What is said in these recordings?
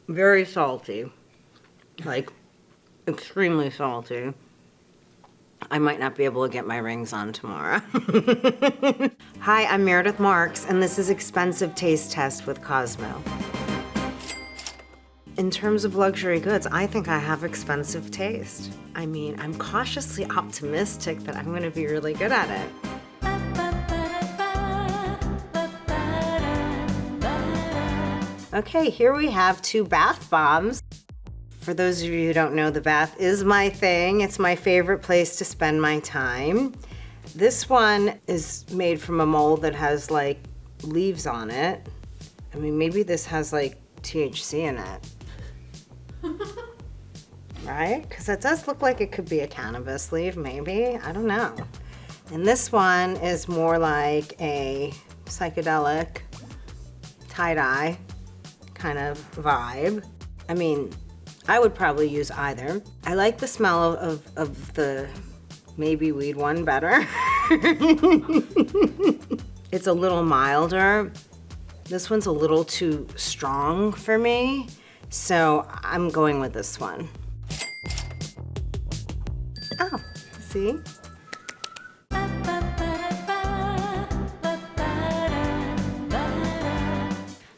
very salty, like extremely salty. I might not be able to get my rings on tomorrow. Hi, I'm Meredith Marks, and this is Expensive Taste Test with Cosmo. In terms of luxury goods, I think I have expensive taste. I mean, I'm cautiously optimistic that I'm gonna be really good at it. Okay, here we have 2 bath bombs. For those of you who don't know, the bath is my thing. It's my favorite place to spend my time. This one is made from a mold that has like leaves on it. I mean, maybe this has like THC in it. Right? Because it does look like it could be a cannabis leaf, maybe. I don't know. And this one is more like a psychedelic tie-dye kind of vibe. I mean, I would probably use either. I like the smell of the maybe weed one better. It's a little milder. This one's a little too strong for me, so I'm going with this one. Oh, see?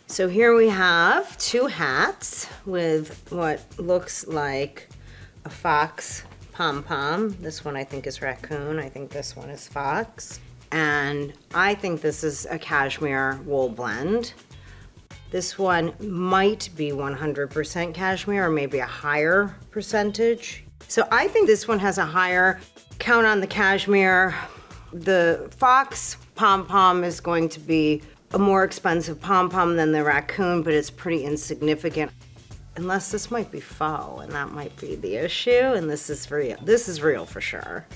So here we have 2 hats with what looks like a fox pom-pom. This one I think is raccoon. I think this one is fox. And I think this is a cashmere wool blend. This one might be 100% cashmere or maybe a higher percentage. So I think this one has a higher count on the cashmere. The fox pom-pom is going to be a more expensive pom-pom than the raccoon, but it's pretty insignificant. Unless this might be faux, and that might be the issue, and this is real. This is real for sure.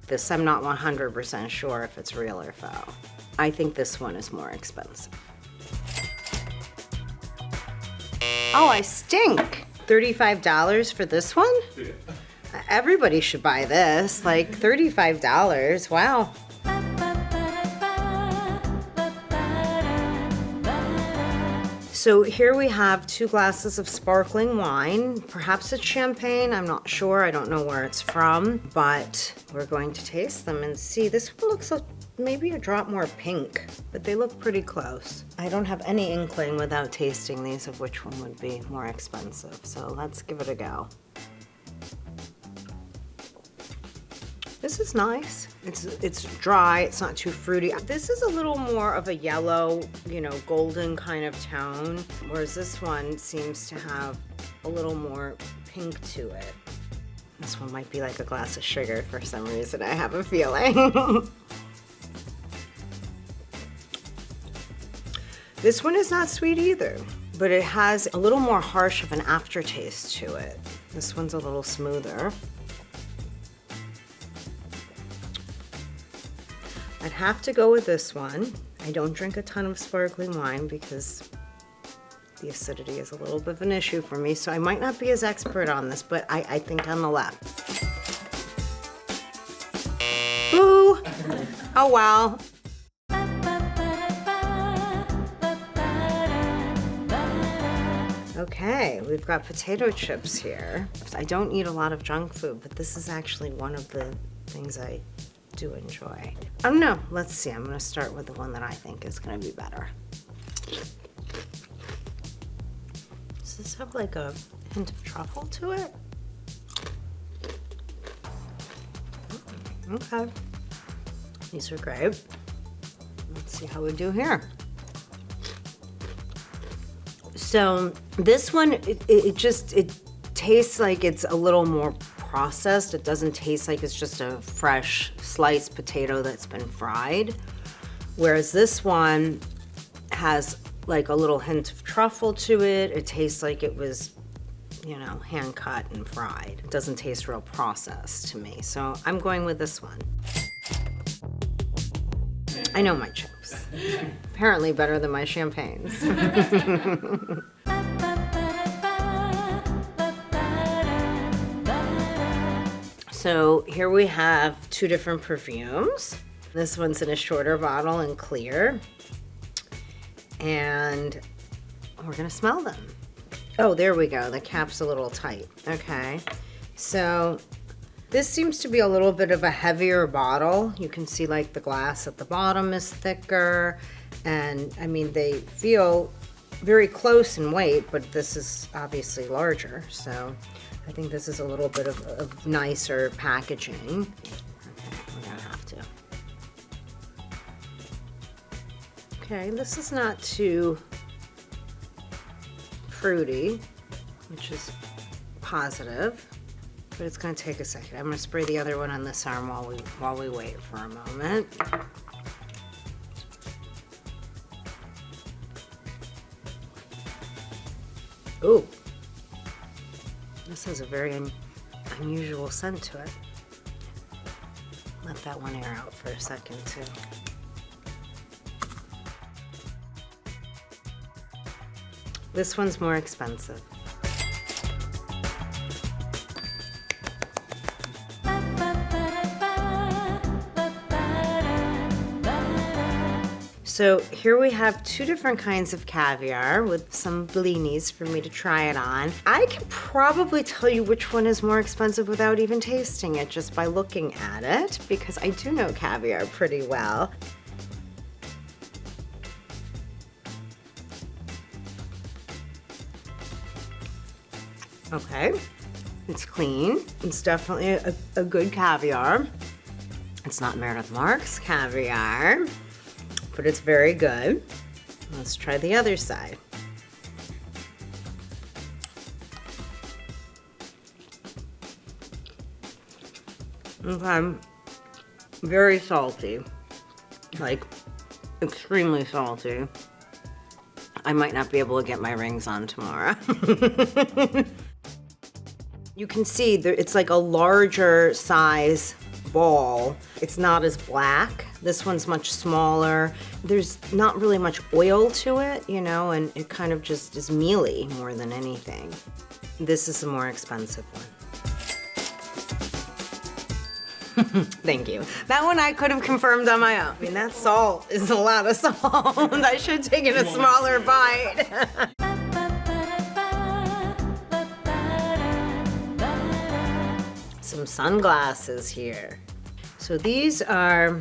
This, I'm not 100% sure if it's real or faux. I think this one is more expensive. Oh, I stink. $35 for this one? Yeah. Everybody should buy this, like $35, wow. So here we have 2 glasses of sparkling wine. Perhaps it's champagne, I'm not sure. I don't know where it's from, but we're going to taste them and see. This one looks like maybe a drop more pink, but they look pretty close. I don't have any inkling without tasting these of which one would be more expensive. So let's give it a go. This is nice. It's dry, it's not too fruity. This is a little more of a yellow, you know, golden kind of tone, whereas this one seems to have a little more pink to it. This one might be like a glass of sugar for some reason, I have a feeling. This one is not sweet either, but it has a little more harsh of an aftertaste to it. This one's a little smoother. I'd have to go with this one. I don't drink a ton of sparkling wine because the acidity is a little bit of an issue for me, so I might not be as expert on this, but I think on the left. Boo! Oh well. Okay, we've got potato chips here. I don't eat a lot of junk food, but this is actually one of the things I do enjoy. Oh no, let's see. I'm gonna start with the one that I think is gonna be better. Does this have like a hint of truffle to it? Okay. These are great. Let's see how we do here. So this one, it tastes like it's a little more processed. It doesn't taste like it's just a fresh sliced potato that's been fried. Whereas this one has like a little hint of truffle to it. It tastes like it was, you know, hand cut and fried. It doesn't taste real processed to me. So I'm going with this one. I know my chips. Apparently better than my champagnes. So here we have 2 different perfumes. This one's in a shorter bottle and clear. And we're gonna smell them. Oh, there we go. The cap's a little tight. Okay. So this seems to be a little bit of a heavier bottle. You can see like the glass at the bottom is thicker. And I mean, they feel very close in weight, but this is obviously larger. So I think this is a little bit of nicer packaging. Okay, we're gonna have to. Okay, this is not too fruity, which is positive, but it's gonna take a second. I'm gonna spray the other one on this arm while we wait for a moment. Ooh, this has a very unusual scent to it. Let that one air out for a second too. This one's more expensive. So here we have two different kinds of caviar with some blinis for me to try it on. I can probably tell you which one is more expensive without even tasting it, just by looking at it, because I do know caviar pretty well. Okay, it's clean. It's definitely a good caviar. It's not Meredith Marks Caviar, but it's very good. Let's try the other side. Okay, very salty, like extremely salty. I might not be able to get my rings on tomorrow. You can see it's like a larger size ball. It's not as black. This one's much smaller. There's not really much oil to it, you know, and it kind of just is mealy more than anything. This is the more expensive one. Thank you. That one I could have confirmed on my own. I mean, that salt is a lot of salt. I should have taken a smaller bite. Some sunglasses here. So these are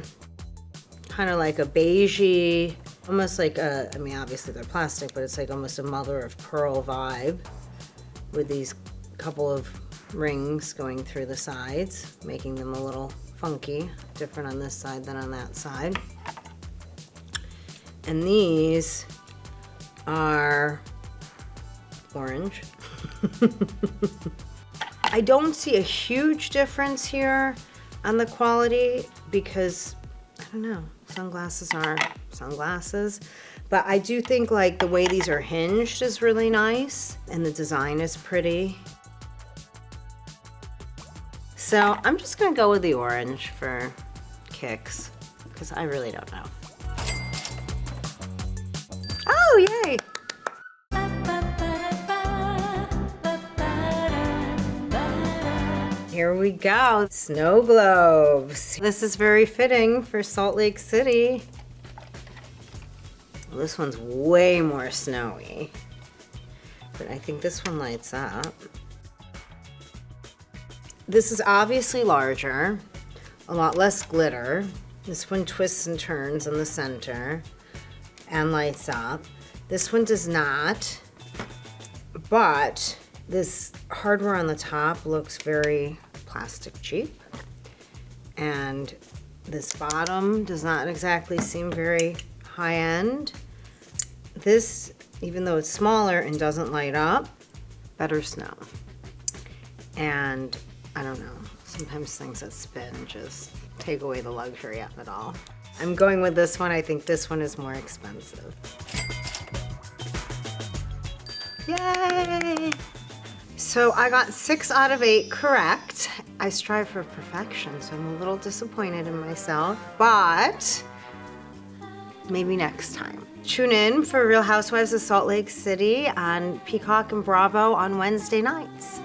kind of like a beigey, almost like a, I mean, obviously they're plastic, but it's like almost a mother of pearl vibe with these couple of rings going through the sides, making them a little funky, different on this side than on that side. And these are orange. I don't see a huge difference here on the quality because, I don't know, sunglasses are sunglasses. But I do think like the way these are hinged is really nice and the design is pretty. So I'm just gonna go with the orange for kicks because I really don't know. Oh, yay! Here we go, snow globes. This is very fitting for Salt Lake City. Well, this one's way more snowy, but I think this one lights up. This is obviously larger, a lot less glitter. This one twists and turns in the center and lights up. This one does not, but this hardware on the top looks very plastic cheap. And this bottom does not exactly seem very high end. This, even though it's smaller and doesn't light up, better snow. And I don't know, sometimes things that spin just take away the luxury of it all. I'm going with this one. I think this one is more expensive. Yay! So I got 6 out of 8 correct. I strive for perfection, so I'm a little disappointed in myself, but maybe next time. Tune in for Real Housewives of Salt Lake City on Peacock and Bravo on Wednesday nights.